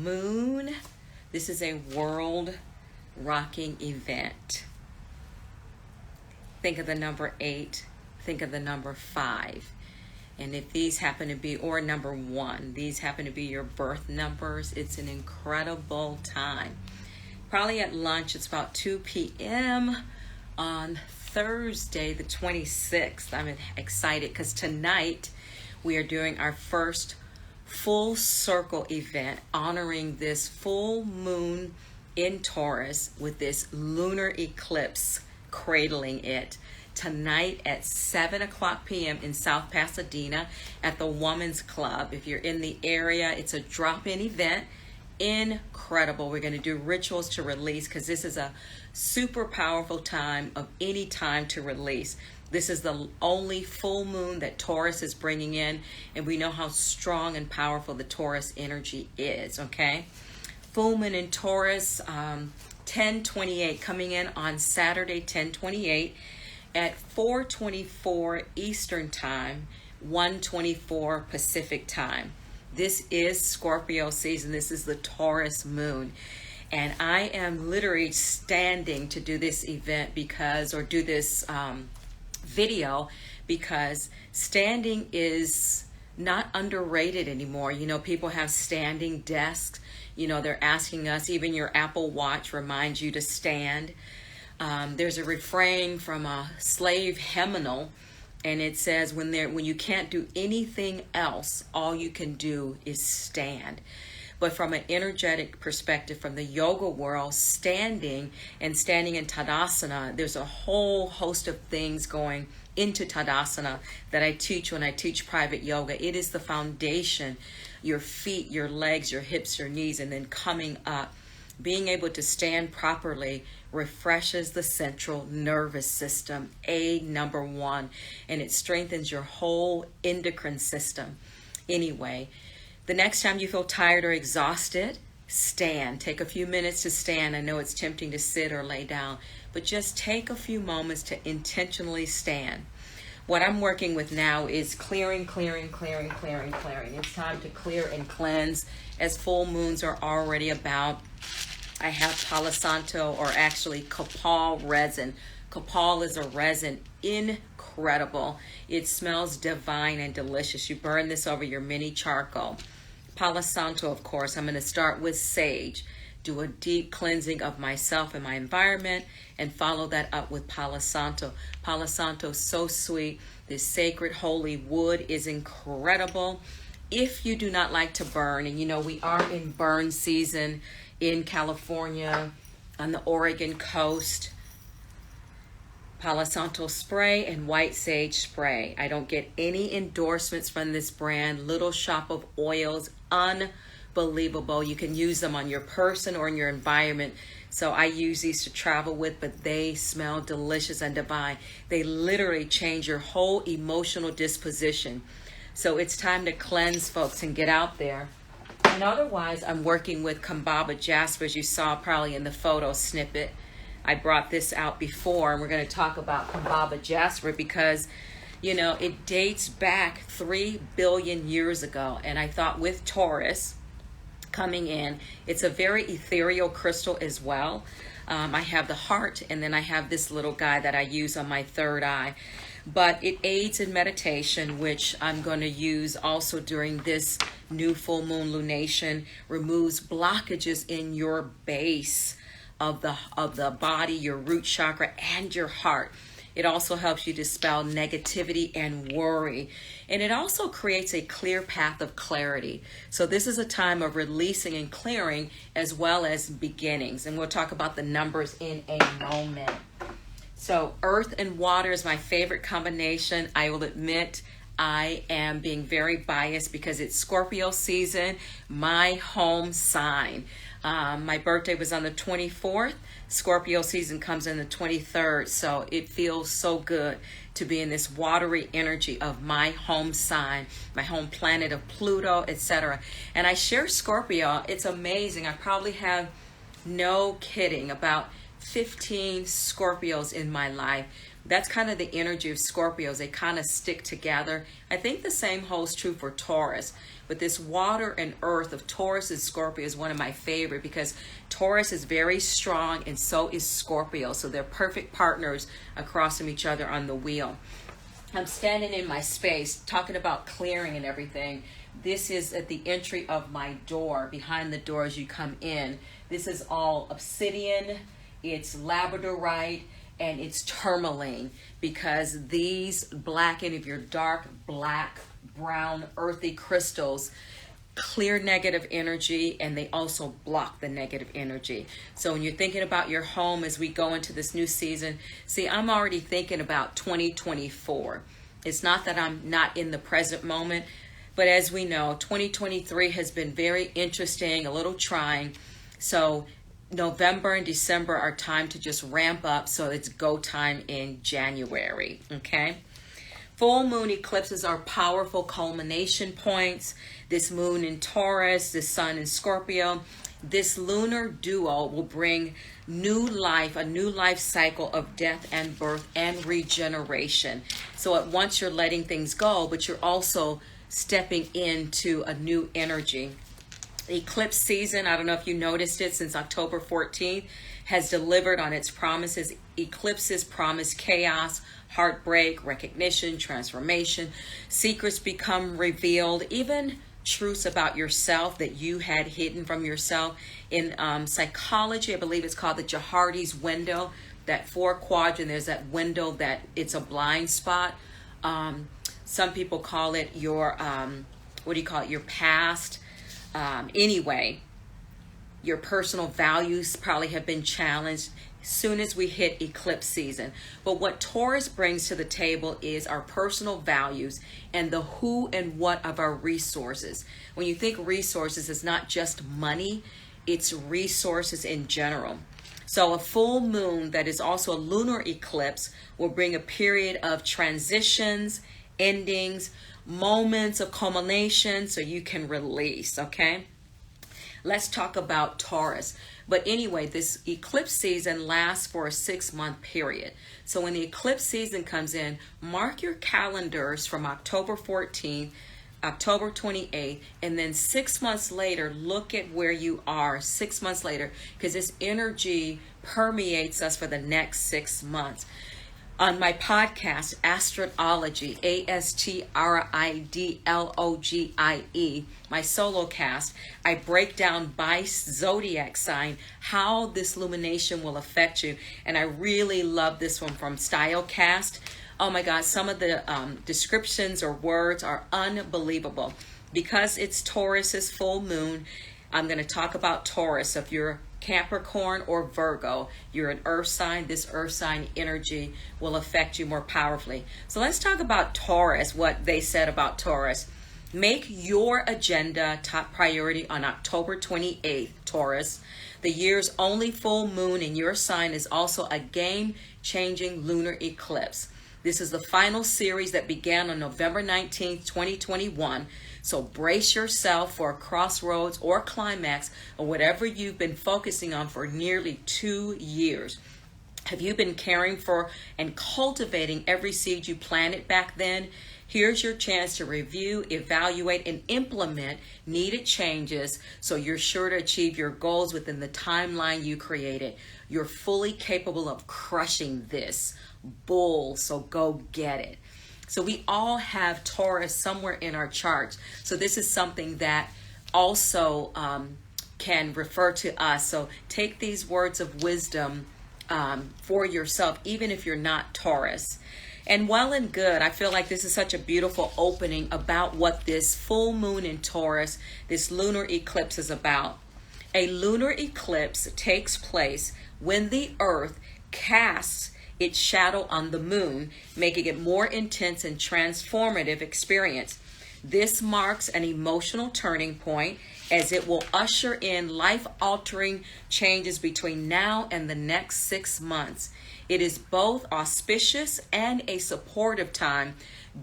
moon. This is a world rocking event. Think of the number 8. Think of the number 5. And if these happen to be, or number 1, these happen to be your birth numbers, it's an incredible time. Probably at lunch, it's about 2 p.m. on Thursday, the 26th. I'm excited because tonight we are doing our first full circle event honoring this full moon in Taurus with this lunar eclipse cradling it. Tonight at 7 o'clock p.m. in South Pasadena at the Woman's Club. If you're in the area, it's a drop-in event. Incredible. We're going to do rituals to release because this is a super powerful time of any time to release. This is the only full moon that Taurus is bringing in, and we know how strong and powerful the Taurus energy is, okay? Full moon in Taurus, 10/28, coming in on Saturday, 10/28 at 4:24 Eastern Time, 1:24 Pacific Time. This is Scorpio season. This is the Taurus moon. And I am literally standing to do this event because, or do this video, because standing is not underrated anymore. You know, people have standing desks. You know, they're asking us, even your Apple Watch reminds you to stand. There's a refrain from a slave hymnal, and it says, when you can't do anything else, all you can do is stand. But from an energetic perspective, from the yoga world, standing in Tadasana, there's a whole host of things going into Tadasana that I teach when I teach private yoga. It is the foundation, your feet, your legs, your hips, your knees, and then coming up. Being able to stand properly refreshes the central nervous system, number 1, and it strengthens your whole endocrine system. Anyway, the next time you feel tired or exhausted, stand. Take a few minutes to stand. I know it's tempting to sit or lay down, but just take a few moments to intentionally stand. What I'm working with now is clearing. It's time to clear and cleanse, as full moons are already about. I have Palo Santo, or actually copal resin. Copal is a resin, incredible. It smells divine and delicious. You burn this over your mini charcoal. Palo Santo, of course, I'm going to start with sage. Do a deep cleansing of myself and my environment, and follow that up with Palo Santo. Palo Santo is so sweet. This sacred holy wood is incredible. If you do not like to burn, and you know we are in burn season in California, on the Oregon coast, Palo Santo spray and white sage spray. I don't get any endorsements from this brand. Little Shop of Oils, unbelievable. You can use them on your person or in your environment. So I use these to travel with, but they smell delicious and divine. They literally change your whole emotional disposition. So it's time to cleanse, folks, and get out there. And otherwise, I'm working with Kambaba Jasper, as you saw probably in the photo snippet. I brought this out before, and we're going to talk about Kambaba Jasper because, you know, it dates back 3 billion years ago. And I thought with Taurus coming in, it's a very ethereal crystal as well. I have the heart, and then I have this little guy that I use on my third eye. But it aids in meditation, which I'm going to use also during this new full moon lunation. Removes blockages in your base of the body, your root chakra, and your heart. It also helps you dispel negativity and worry. And it also creates a clear path of clarity. So this is a time of releasing and clearing as well as beginnings. And we'll talk about the numbers in a moment. So earth and water is my favorite combination. I will admit I am being very biased because it's Scorpio season, my home sign. My birthday was on the 24th. Scorpio season comes in the 23rd. So it feels so good to be in this watery energy of my home sign, my home planet of Pluto, etc. And I share Scorpio. It's amazing. I probably have, no kidding, about 15 Scorpios in my life. That's kind of the energy of Scorpios. They kind of stick together. I think the same holds true for Taurus. But this water and earth of Taurus and Scorpio is one of my favorite, because Taurus is very strong and so is Scorpio. So they're perfect partners across from each other on the wheel. I'm standing in my space talking about clearing and everything. This is at the entry of my door. Behind the door as you come in, this is all obsidian, it's labradorite, and it's tourmaline, because these black, and if you're dark black, brown, earthy crystals clear negative energy, and they also block the negative energy. So when you're thinking about your home as we go into this new season, see, I'm already thinking about 2024. It's not that I'm not in the present moment, but as we know, 2023 has been very interesting, a little trying. So November and December are time to just ramp up, so it's go time in January, okay? Full moon eclipses are powerful culmination points. This moon in Taurus, this sun in Scorpio, this lunar duo will bring new life, a new life cycle of death and birth and regeneration. So at once you're letting things go, but you're also stepping into a new energy. Eclipse season, I don't know if you noticed it, since October 14th, has delivered on its promises. Eclipses promise chaos, heartbreak, recognition, transformation. Secrets become revealed, even truths about yourself that you had hidden from yourself. In psychology, I believe it's called the Jahardi's window. That 4 quadrant, there's that window that it's a blind spot. Some people call it your, your past. Anyway, your personal values probably have been challenged soon as we hit eclipse season. But what Taurus brings to the table is our personal values and the who and what of our resources. When you think resources, it's not just money, it's resources in general. So a full moon that is also a lunar eclipse will bring a period of transitions, endings, moments of culmination, so you can release, okay? Let's talk about Taurus. But anyway, this eclipse season lasts for a 6-month period. So when the eclipse season comes in, mark your calendars from October 14th, October 28th, and then 6 months later, look at where you are 6 months later, because this energy permeates us for the next 6 months. On my podcast, Astridologie, Astridlogie, my solo cast, I break down by zodiac sign how this illumination will affect you. And I really love this one from Stylecast. Oh my God, some of the descriptions or words are unbelievable. Because it's Taurus's full moon, I'm going to talk about Taurus. So if you're Capricorn or Virgo, you're an earth sign, this earth sign energy will affect you more powerfully. So let's talk about Taurus, what they said about Taurus. Make your agenda top priority on October 28th, Taurus. The year's only full moon in your sign is also a game-changing lunar eclipse. This is the final series that began on November 19th, 2021. So brace yourself for a crossroads or climax or whatever you've been focusing on for nearly 2 years. Have you been caring for and cultivating every seed you planted back then? Here's your chance to review, evaluate, and implement needed changes so you're sure to achieve your goals within the timeline you created. You're fully capable of crushing this bull, so go get it. So we all have Taurus somewhere in our charts. So this is something that also can refer to us. So take these words of wisdom for yourself, even if you're not Taurus. And well and good, I feel like this is such a beautiful opening about what this full moon in Taurus, this lunar eclipse is about. A lunar eclipse takes place when the earth casts its shadow on the moon, making it more intense and transformative experience. This marks an emotional turning point as it will usher in life-altering changes between now and the next 6 months. It is both auspicious and a supportive time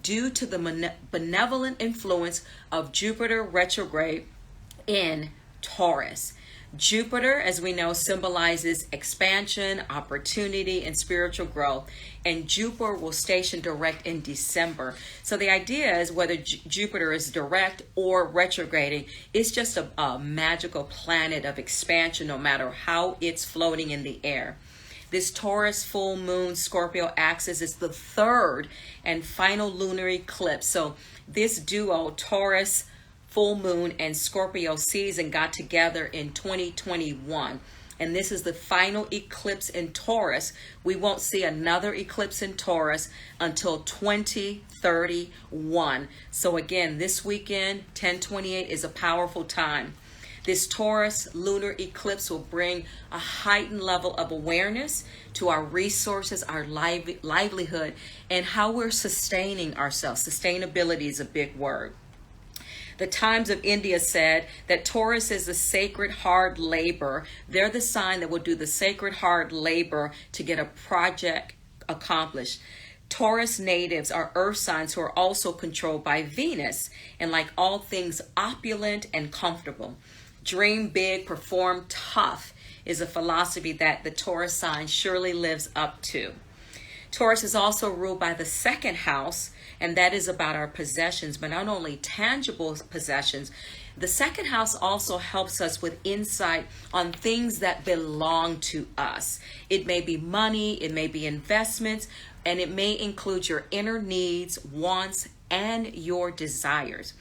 due to the benevolent influence of Jupiter retrograde in Taurus. Jupiter, as we know, symbolizes expansion, opportunity, and spiritual growth. And Jupiter will station direct in December. So the idea is whether Jupiter is direct or retrograding, it's just a magical planet of expansion no matter how it's floating in the air. This Taurus full moon Scorpio axis is the third and final lunar eclipse. So this duo, Taurus full moon and Scorpio season, got together in 2021. And this is the final eclipse in Taurus. We won't see another eclipse in Taurus until 2031. So again, this weekend, 10/28 is a powerful time. This Taurus lunar eclipse will bring a heightened level of awareness to our resources, our livelihood, and how we're sustaining ourselves. Sustainability is a big word. The Times of India said that Taurus is the sacred hard labor. They're the sign that will do the sacred hard labor to get a project accomplished. Taurus natives are earth signs who are also controlled by Venus, and like all things opulent and comfortable. Dream big, perform tough is a philosophy that the Taurus sign surely lives up to. Taurus is also ruled by the second house, and that is about our possessions, but not only tangible possessions. The second house also helps us with insight on things that belong to us. It may be money, it may be investments, and it may include your inner needs, wants, and your desires.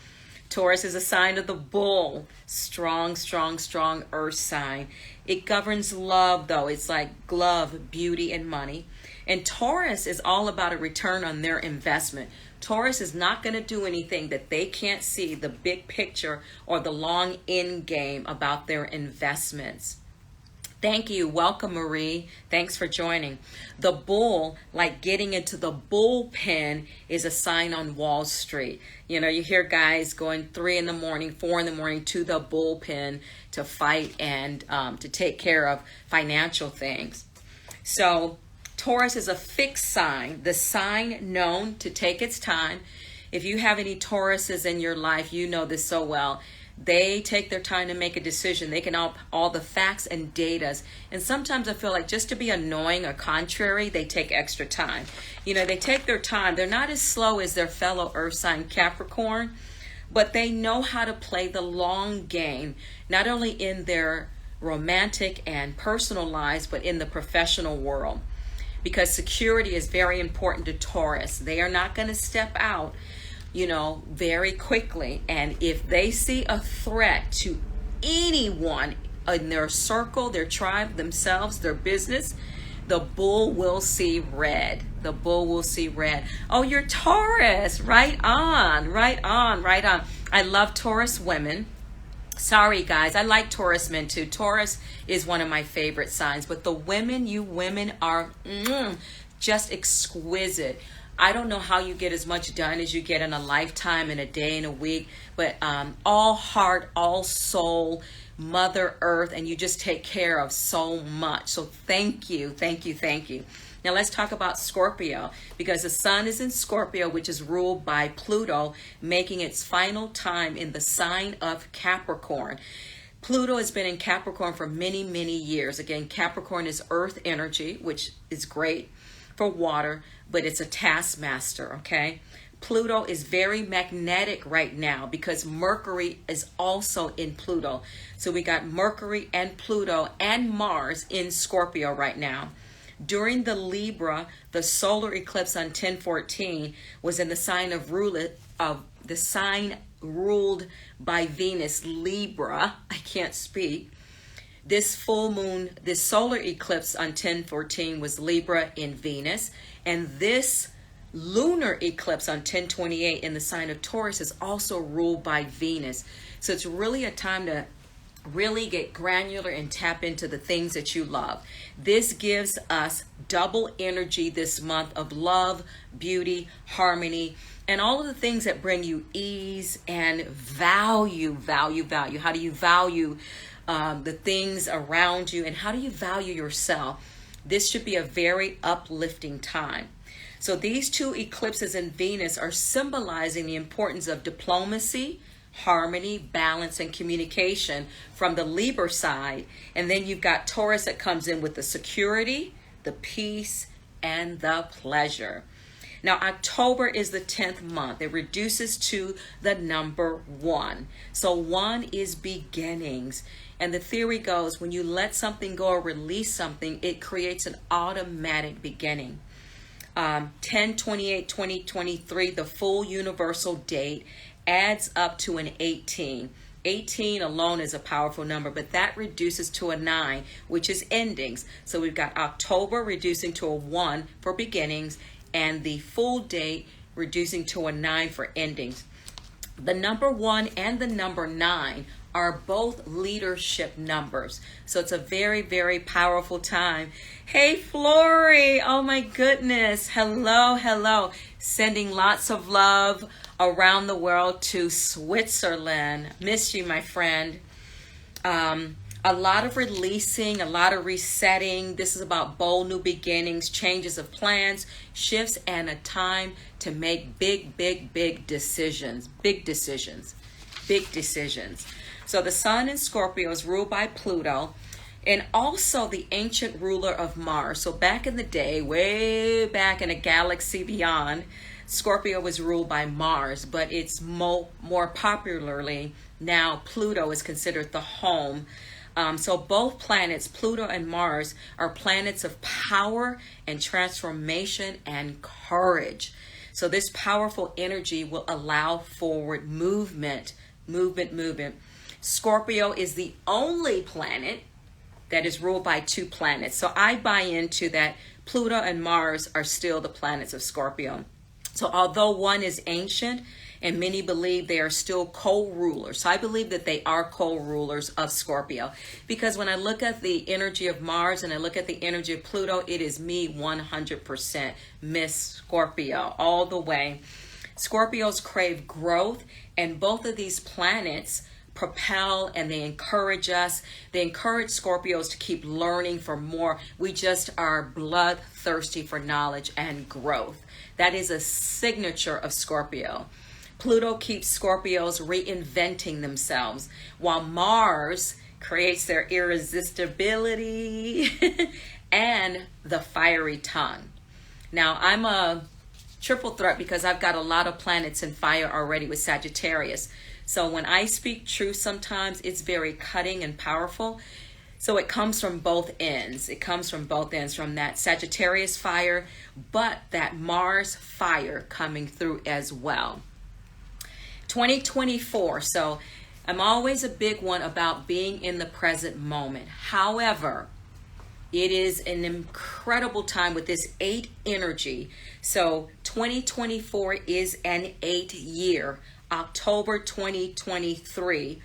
Taurus is a sign of the bull, strong, strong, strong earth sign. It governs love, though. It's like glove, beauty, and money. And Taurus is all about a return on their investment. Taurus is not going to do anything that they can't see the big picture or the long end game about their investments. Thank you. Welcome, Marie. Thanks for joining. The bull, like getting into the bullpen, is a sign on Wall Street. You know, you hear guys going 3 in the morning, 4 in the morning to the bullpen to fight and to take care of financial things. So Taurus is a fixed sign, the sign known to take its time. If you have any Tauruses in your life, you know this so well. They take their time to make a decision. They can all the facts and datas. And sometimes I feel like just to be annoying or contrary, they take extra time. You know, they take their time. They're not as slow as their fellow earth sign Capricorn, but they know how to play the long game, not only in their romantic and personal lives, but in the professional world. Because security is very important to Taurus. They are not going to step out, you know, very quickly. And if they see a threat to anyone in their circle, their tribe, themselves, their business, the bull will see red. The bull will see red. Oh, you're Taurus. Right on, right on, right on. I love Taurus women. Sorry, guys. I like Taurus men too. Taurus is one of my favorite signs. But the women, you women are just exquisite. I don't know how you get as much done as you get in a lifetime, in a day, in a week. But all heart, all soul, Mother Earth. And you just take care of so much. So thank you, thank you, thank you. Now let's talk about Scorpio, because the sun is in Scorpio, which is ruled by Pluto, making its final time in the sign of Capricorn. Pluto has been in Capricorn for many, many years. Again, Capricorn is earth energy, which is great for water, but it's a taskmaster, okay? Pluto is very magnetic right now because Mercury is also in Pluto. So we got Mercury and Pluto and Mars in Scorpio right now. During the Libra, the solar eclipse on 10/14 was in the sign of the sign ruled by Venus, Libra. I can't speak. This full moon, this solar eclipse on 10/14 was Libra in Venus, and this lunar eclipse on 10/28 in the sign of Taurus is also ruled by Venus. So it's really a time to really get granular and tap into the things that you love. This gives us double energy this month of love, beauty, harmony, and all of the things that bring you ease and value. How do you value the things around you, and how do you value yourself? This should be a very uplifting time. So these two eclipses in Venus are symbolizing the importance of diplomacy, harmony, balance, and communication from the Libra side. And then you've got Taurus that comes in with the security, the peace, and the pleasure. Now, October is the 10th month. It reduces to the number 1. So 1 is beginnings. And the theory goes, when you let something go or release something, it creates an automatic beginning. 10/28/2023, the full universal date, adds up to an 18. 18 alone is a powerful number, but that reduces to a 9, which is endings. So we've got October reducing to a 1 for beginnings, and the full date reducing to a 9 for endings. The number 1 and the number 9 are both leadership numbers. So it's a very, very powerful time. Hey, Flory. Oh, my goodness. Hello, hello. Sending lots of love around the world to Switzerland. Miss you, my friend. A lot of releasing, a lot of resetting. This is about bold new beginnings, changes of plans, shifts, and a time to make big, big, big decisions. Big decisions. Big decisions. So the sun in Scorpio is ruled by Pluto, and also the ancient ruler of Mars. So back in the day, way back in a galaxy beyond, Scorpio was ruled by Mars, but it's more popularly now Pluto is considered the home. So both planets, Pluto and Mars, are planets of power and transformation and courage. So this powerful energy will allow forward movement. Scorpio is the only planet that is ruled by 2 planets. So I buy into that Pluto and Mars are still the planets of Scorpio. So although one is ancient, and many believe they are still co-rulers. So I believe that they are co-rulers of Scorpio. Because when I look at the energy of Mars and I look at the energy of Pluto, it is me 100%, Miss Scorpio, all the way. Scorpios crave growth, and both of these planets propel and they encourage us. They encourage Scorpios to keep learning for more. We just are bloodthirsty for knowledge and growth. That is a signature of Scorpio. Pluto keeps Scorpios reinventing themselves, while Mars creates their irresistibility and the fiery tongue. Now, I'm a triple threat because I've got a lot of planets in fire already with Sagittarius. So when I speak truth, sometimes it's very cutting and powerful. So it comes from both ends. It comes from both ends, from that Sagittarius fire, but that Mars fire coming through as well. 2024. So I'm always a big one about being in the present moment. However, it is an incredible time with this 8 energy. So 2024 is an 8 year. October 2023.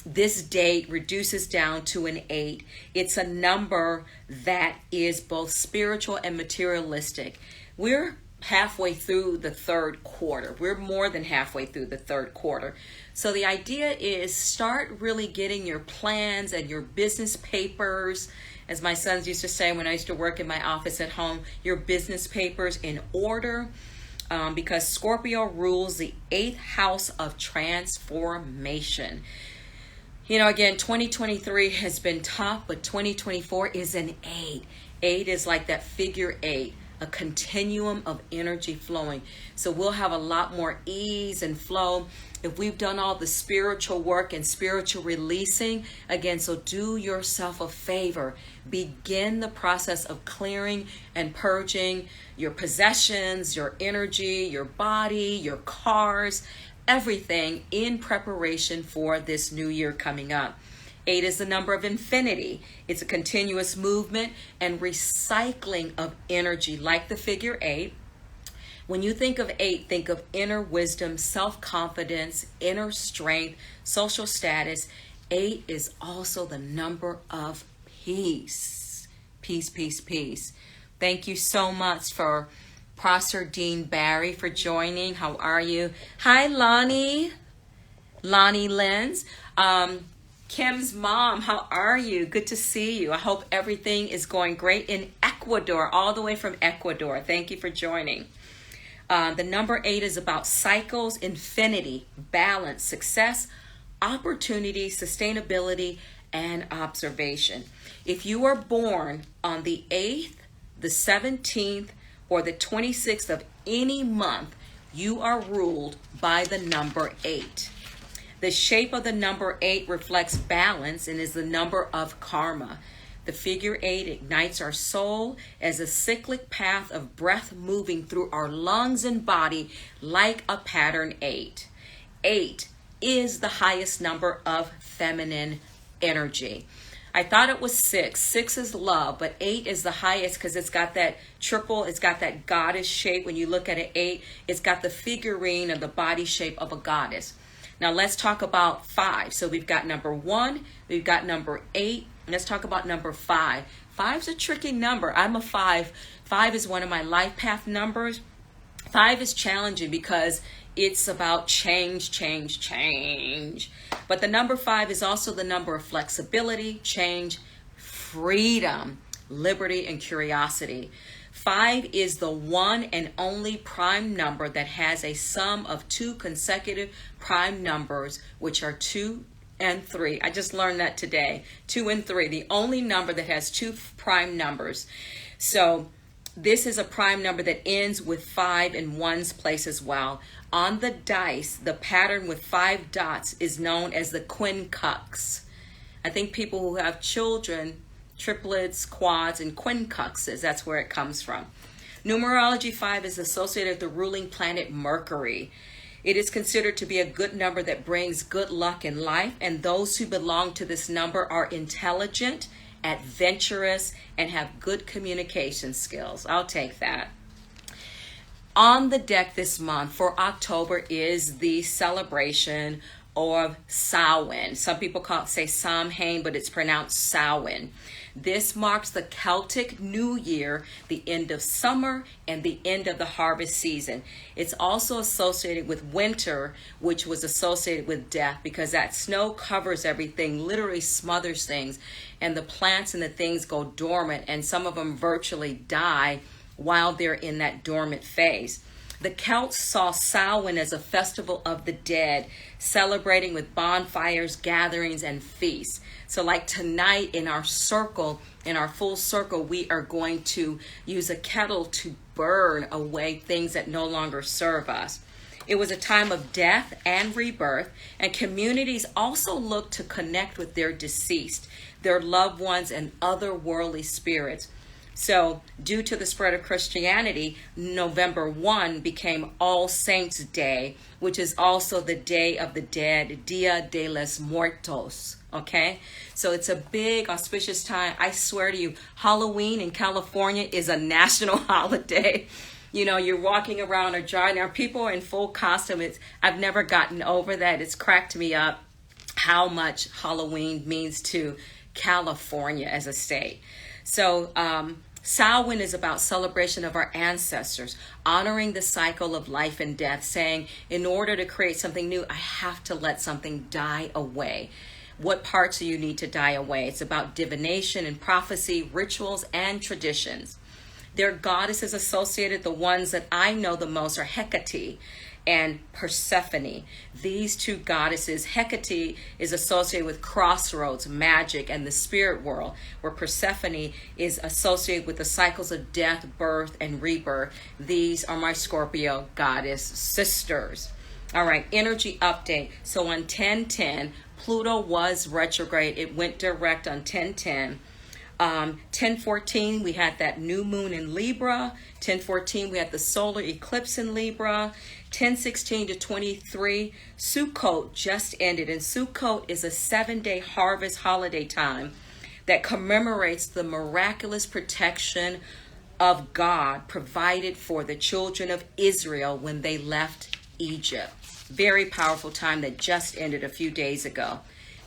This date reduces down to an 8. It's a number that is both spiritual and materialistic. We're halfway through the 3rd quarter. We're more than halfway through the 3rd quarter. So the idea is start really getting your plans and your business papers, as my sons used to say when I used to work in my office at home, your business papers in order. Because Scorpio rules the 8th house of transformation. You know, again, 2023 has been tough, but 2024 is an 8. 8 is like that figure 8, a continuum of energy flowing. So we'll have a lot more ease and flow if we've done all the spiritual work and spiritual releasing. Again, so do yourself a favor. Begin the process of clearing and purging your possessions, your energy, your body, your cars, everything in preparation for this new year coming up. 8 is the number of infinity. It's a continuous movement and recycling of energy, like the figure 8. When you think of 8, think of inner wisdom, self-confidence, inner strength, social status. 8 is also the number of peace. Peace, peace, peace. Thank you so much for Prosser Dean Barry for joining. How are you? Hi, Lonnie. Lonnie Lenz. Kim's mom, how are you? Good to see you. I hope everything is going great in Ecuador, all the way from Ecuador. Thank you for joining. The number 8 is about cycles, infinity, balance, success, opportunity, sustainability, and observation. If you are born on the 8th, the 17th, or the 26th of any month, you are ruled by the number 8. The shape of the number 8 reflects balance and is the number of karma. The figure 8 ignites our soul as a cyclic path of breath moving through our lungs and body like a pattern 8. 8 is the highest number of feminine energy. I thought it was 6. 6 is love, but 8 is the highest because it's got that triple, it's got that goddess shape. When you look at an 8, it's got the figurine of the body shape of a goddess. Now let's talk about 5. So we've got number 1, we've got number 8. Let's talk about number 5. 5's a tricky number. I'm a 5. 5 is one of my life path numbers. 5 is challenging because it's about change, change, change. But the number 5 is also the number of flexibility, change, freedom, liberty, and curiosity. 5 is the one and only prime number that has a sum of 2 consecutive prime numbers, which are 2 and 3. I just learned that today. 2 and 3, the only number that has 2 prime numbers. So this is a prime number that ends with 5 in one's place as well. On the dice, the pattern with 5 dots is known as the quincux. I think people who have children, triplets, quads, and quincunxes, that's where it comes from. Numerology 5 is associated with the ruling planet Mercury. It is considered to be a good number that brings good luck in life, and those who belong to this number are intelligent, adventurous, and have good communication skills. I'll take that. On the deck this month for October is the celebration of Samhain. Some people say Samhain, but it's pronounced Samhain. This marks the Celtic New Year, the end of summer, and the end of the harvest season. It's also associated with winter, which was associated with death because that snow covers everything, literally smothers things, and the plants and the things go dormant, and some of them virtually die while they're in that dormant phase. The Celts saw Samhain as a festival of the dead, celebrating with bonfires, gatherings, and feasts. So like tonight in our circle, in our full circle, we are going to use a kettle to burn away things that no longer serve us. It was a time of death and rebirth, and communities also looked to connect with their deceased, their loved ones, and other worldly spirits. So due to the spread of Christianity, November 1 became All Saints Day, which is also the Day of the Dead, Dia de los Muertos. Okay, so it's a big auspicious time. I swear to you, Halloween in California is a national holiday. You know, you're walking around or driving, there people are in full costume. I've never gotten over that. It's cracked me up how much Halloween means to California as a state. So Samhain is about celebration of our ancestors, honoring the cycle of life and death, saying, in order to create something new, I have to let something die away. What parts do you need to die away? It's about divination and prophecy, rituals, and traditions. Their goddesses associated, the ones that I know the most, are Hecate and Persephone. These two goddesses, Hecate is associated with crossroads, magic, and the spirit world, where Persephone is associated with the cycles of death, birth, and rebirth. These are my Scorpio goddess sisters. All right, energy update. So on 10/10, Pluto was retrograde. It went direct on 10/10. 10/14, we had that new moon in Libra. 10/14, we had the solar eclipse in Libra. 10/16 to 23, Sukkot just ended. And Sukkot is a 7-day harvest holiday time that commemorates the miraculous protection of God provided for the children of Israel when they left Egypt. Very powerful time that just ended a few days ago.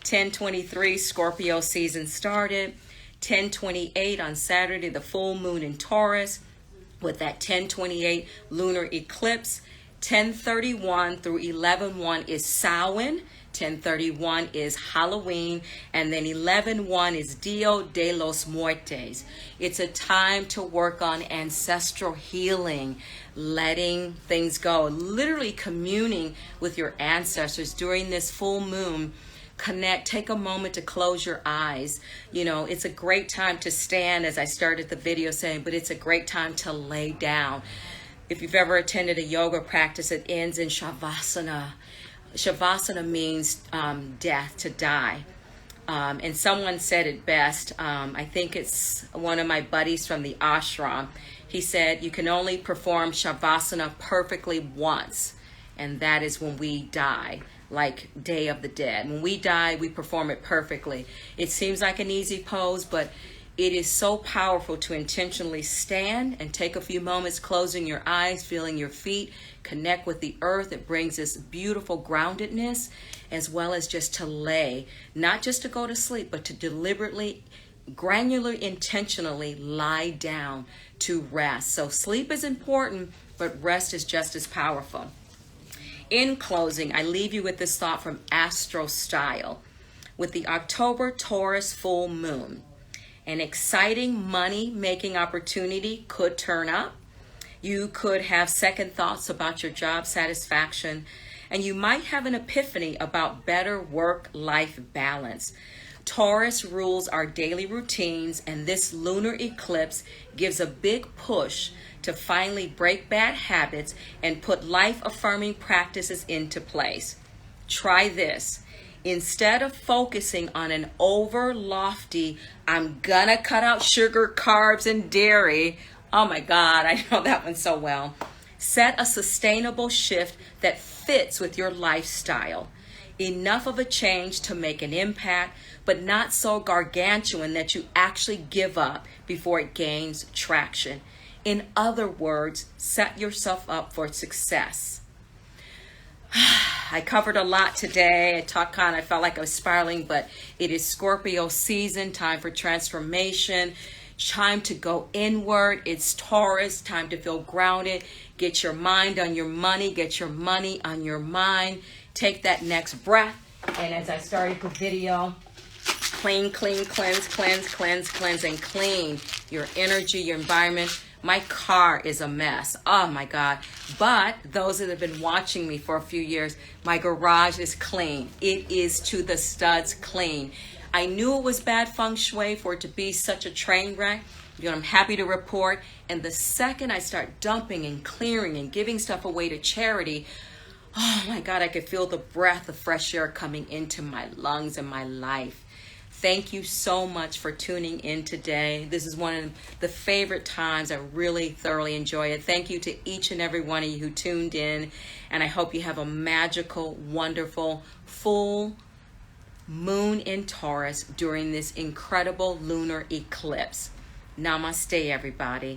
10/23, Scorpio season started. 10/28 on Saturday, the full moon in Taurus with that 10/28 lunar eclipse. 10/31 through 11/1 is Samhain. 10/31 is Halloween, and then 11/1 is Dia de los Muertos. It's a time to work on ancestral healing, letting things go, literally communing with your ancestors during this full moon. Connect, take a moment to close your eyes. You know, it's a great time to stand, as I started the video saying, but it's a great time to lay down. If you've ever attended a yoga practice, it ends in Shavasana. Shavasana means death, to die. And someone said it best. I think it's one of my buddies from the ashram. He said, you can only perform Shavasana perfectly once, and that is when we die, like Day of the Dead. When we die, we perform it perfectly. It seems like an easy pose, but it is so powerful to intentionally stand and take a few moments, closing your eyes, feeling your feet, connect with the earth. It brings this beautiful groundedness, as well as just to lay, not just to go to sleep, but to deliberately, granularly, intentionally lie down to rest. So sleep is important, but rest is just as powerful. In closing, I leave you with this thought from Astro Style. With the October Taurus full moon, an exciting money-making opportunity could turn up. You could have second thoughts about your job satisfaction, and you might have an epiphany about better work-life balance. Taurus rules our daily routines, and this lunar eclipse gives a big push to finally break bad habits and put life-affirming practices into place. Try this. Instead of focusing on an over lofty, I'm gonna cut out sugar, carbs, and dairy. Oh my God, I know that one so well. Set a sustainable shift that fits with your lifestyle. Enough of a change to make an impact, but not so gargantuan that you actually give up before it gains traction. In other words, set yourself up for success. I covered a lot today. I felt like I was spiraling, but it is Scorpio season, time for transformation, time to go inward. It's Taurus, time to feel grounded. Get your mind on your money, get your money on your mind. Take that next breath. And as I started the video, clean, cleanse, and clean your energy, your environment. My car is a mess. Oh my God. But those that have been watching me for a few years, my garage is clean. It is to the studs clean. I knew it was bad feng shui for it to be such a train wreck. You know, I'm happy to report. And the second I start dumping and clearing and giving stuff away to charity, oh my God, I could feel the breath of fresh air coming into my lungs and my life. Thank you so much for tuning in today. This is one of the favorite times. I really thoroughly enjoy it. Thank you to each and every one of you who tuned in. And I hope you have a magical, wonderful, full moon in Taurus during this incredible lunar eclipse. Namaste, everybody.